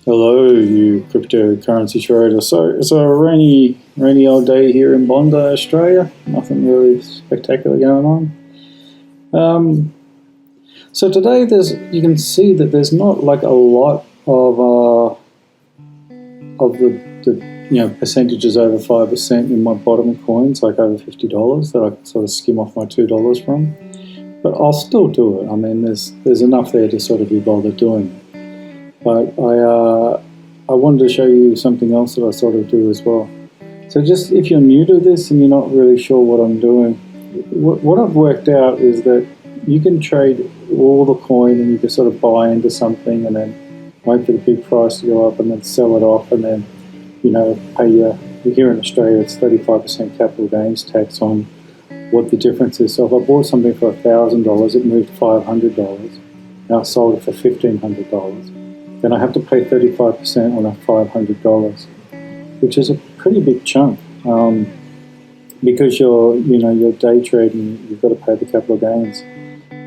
Hello, you cryptocurrency trader. So it's a rainy old day here in Bondi, Australia. Nothing really spectacular going on. So today you can see that there's not like a lot of the percentages over 5% in my bottom coins, like over $50 that I can sort of skim off my $2 from. But I'll still do it. I mean, there's enough there to sort of be bothered doing. But I wanted to show you something else that I sort of do as well. So just if you're new to this and you're not really sure what I'm doing, what I've worked out is that you can trade all the coin and you can sort of buy into something and then wait for the big price to go up and then sell it off and then, pay here in Australia it's 35% capital gains tax on what the difference is. So if I bought something for $1,000, it moved $500, now I sold it for $1,500. Then I have to pay 35% on that $500, which is a pretty big chunk. Because you're day trading, you've got to pay the capital gains.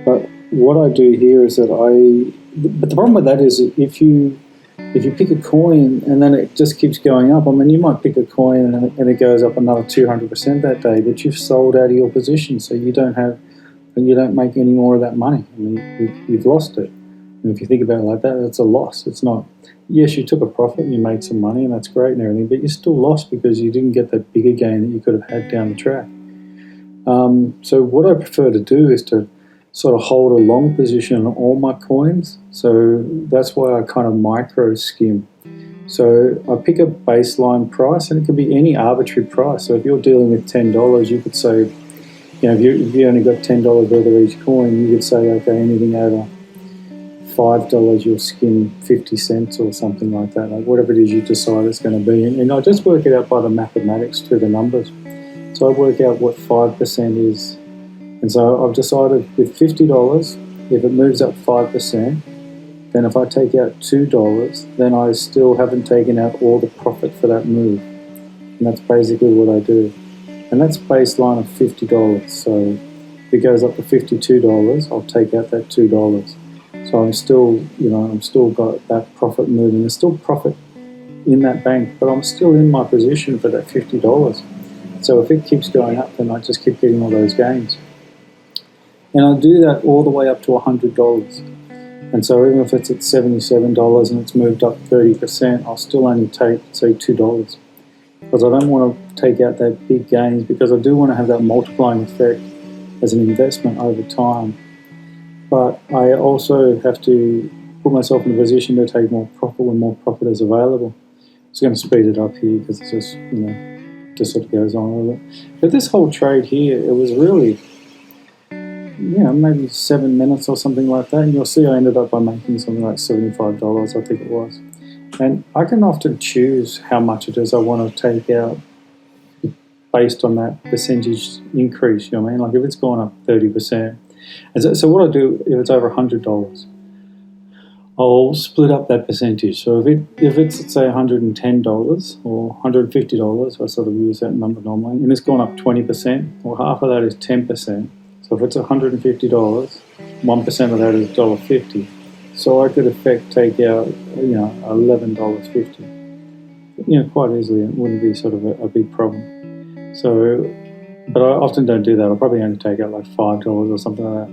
But what I do here is that but the problem with that is if you pick a coin and then it just keeps going up. I mean, you might pick a coin and it goes up another 200% that day, but you've sold out of your position, so you don't make any more of that money. I mean, you've lost it. And if you think about it like that, it's a loss. It's not, yes, you took a profit and you made some money and that's great and everything, but you're still lost because you didn't get that bigger gain that you could have had down the track. So what I prefer to do is to sort of hold a long position on all my coins. So that's why I kind of micro skim. So I pick a baseline price, and it could be any arbitrary price. So if you're dealing with $10, you could say, if you only got $10 worth of each coin, you could say, okay, anything over $5, you'll skim 50 cents or something like that, like whatever it is you decide it's going to be. And I just work it out by the mathematics through the numbers. So I work out what 5% is. And so I've decided with $50, if it moves up 5%, then if I take out $2, then I still haven't taken out all the profit for that move. And that's basically what I do. And that's baseline of $50. So if it goes up to $52, I'll take out that $2. So I'm still got that profit moving. There's still profit in that bank, but I'm still in my position for that $50. So if it keeps going up, then I just keep getting all those gains. And I do that all the way up to $100. And so even if it's at $77 and it's moved up 30%, I'll still only take, say, $2. Because I don't want to take out that big gains, because I do want to have that multiplying effect as an investment over time. But I also have to put myself in a position to take more profit when more profit is available. It's going to speed it up here because it's just, just sort of goes on a little bit. But this whole trade here, it was really, maybe 7 minutes or something like that. And you'll see I ended up by making something like $75, I think it was. And I can often choose how much it is I want to take out based on that percentage increase, you know what I mean? Like if it's gone up 30%. And so what I do, if it's over $100, I'll split up that percentage. So if it's let's say $110 or $150, I sort of use that number normally, and it's gone up 20%, well, half of that is 10%. So if it's $150, 1% of that is $1.50. So I could take out, $11.50. Quite easily. It wouldn't be sort of a big problem. So, but I often don't do that. I'll probably only take out like $5 or something like that.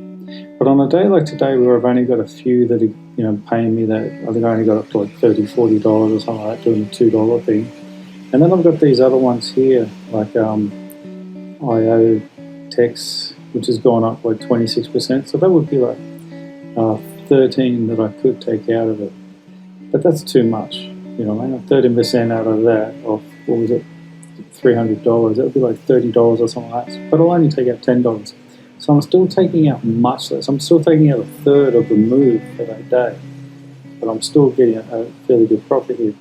But on a day like today, where I've only got a few that are, paying me that, I think I only got up to like $30, $40 or something like that, doing the $2 thing. And then I've got these other ones here, like IO Tex, which has gone up like 26%. So that would be like 13 that I could take out of it. But that's too much, 13% out of that, of, what was it, $300, that would be like $30 or something like that. But I'll only take out $10. So I'm still taking out much less. I'm still taking out a third of the move for that day. But I'm still getting a fairly good profit here.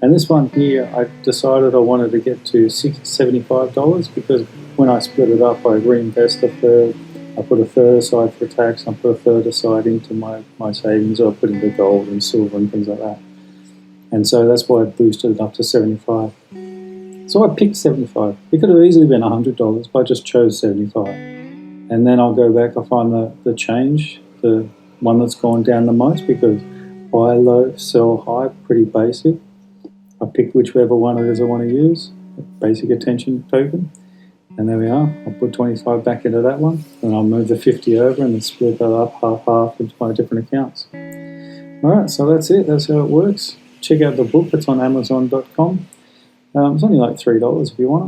And this one here, I decided I wanted to get to $75 because when I split it up, I reinvest a third. I put a third aside for tax, and I put a third aside into my savings, or I put into gold and silver and things like that. And so that's why I boosted it up to 75. So I picked 75. It could have easily been $100, but I just chose 75. And then I'll go back, I'll find the change, the one that's gone down the most, because buy low, sell high, pretty basic. I pick whichever one it is I want to use, basic attention token. And there we are. I'll put 25 back into that one, and I'll move the 50 over and then split that up half into my different accounts. Alright, so that's it. That's how it works. Check out the book. It's on Amazon.com. It's only like $3 if you want it.